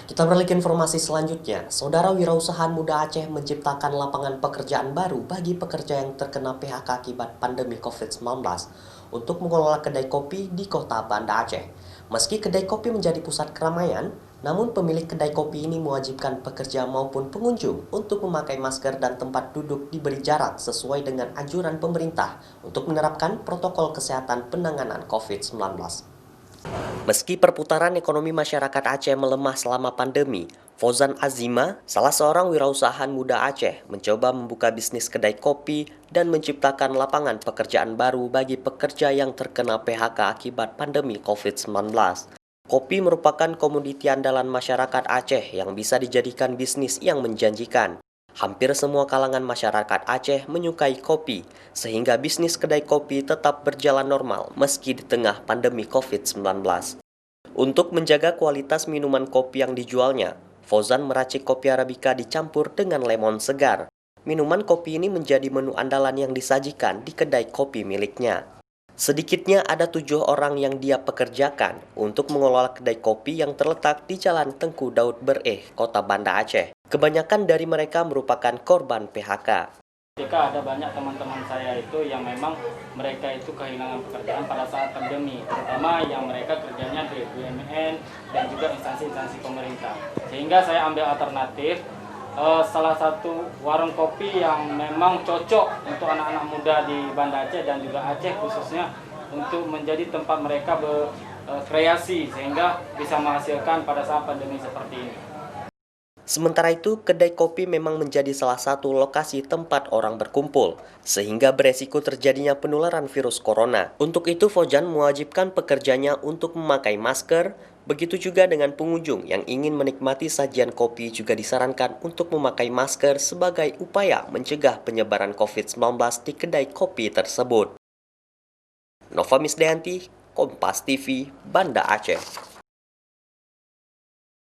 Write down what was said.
Kita beralih ke informasi selanjutnya. Saudara wirausahaan muda Aceh menciptakan lapangan pekerjaan baru bagi pekerja yang terkena PHK akibat pandemi COVID-19 untuk mengelola kedai kopi di kota Banda Aceh. Meski kedai kopi menjadi pusat keramaian, namun pemilik kedai kopi ini mewajibkan pekerja maupun pengunjung untuk memakai masker dan tempat duduk diberi jarak sesuai dengan anjuran pemerintah untuk menerapkan protokol kesehatan penanganan COVID-19. Meski perputaran ekonomi masyarakat Aceh melemah selama pandemi, Fauzan Azima, salah seorang wirausahaan muda Aceh, mencoba membuka bisnis kedai kopi dan menciptakan lapangan pekerjaan baru bagi pekerja yang terkena PHK akibat pandemi COVID-19. Kopi merupakan komoditi andalan masyarakat Aceh yang bisa dijadikan bisnis yang menjanjikan. Hampir semua kalangan masyarakat Aceh menyukai kopi, sehingga bisnis kedai kopi tetap berjalan normal meski di tengah pandemi COVID-19. Untuk menjaga kualitas minuman kopi yang dijualnya, Fauzan meracik kopi Arabica dicampur dengan lemon segar. Minuman kopi ini menjadi menu andalan yang disajikan di kedai kopi miliknya. Sedikitnya ada 7 orang yang dia pekerjakan untuk mengelola kedai kopi yang terletak di Jalan Tengku Daud Bereh, Kota Banda Aceh. Kebanyakan dari mereka merupakan korban PHK. Ketika ada banyak teman-teman saya itu yang memang mereka itu kehilangan pekerjaan pada saat pandemi, terutama yang mereka kerjanya di BUMN dan juga instansi-instansi pemerintah. Sehingga saya ambil alternatif salah satu warung kopi yang memang cocok untuk anak-anak muda di Banda Aceh dan juga Aceh khususnya untuk menjadi tempat mereka berkreasi sehingga bisa menghasilkan pada saat pandemi seperti ini. Sementara itu, kedai kopi memang menjadi salah satu lokasi tempat orang berkumpul, sehingga beresiko terjadinya penularan virus corona. Untuk itu, Fauzan mewajibkan pekerjanya untuk memakai masker, begitu juga dengan pengunjung yang ingin menikmati sajian kopi juga disarankan untuk memakai masker sebagai upaya mencegah penyebaran COVID-19 di kedai kopi tersebut. Nova Misdayanti, Kompas TV, Banda Aceh.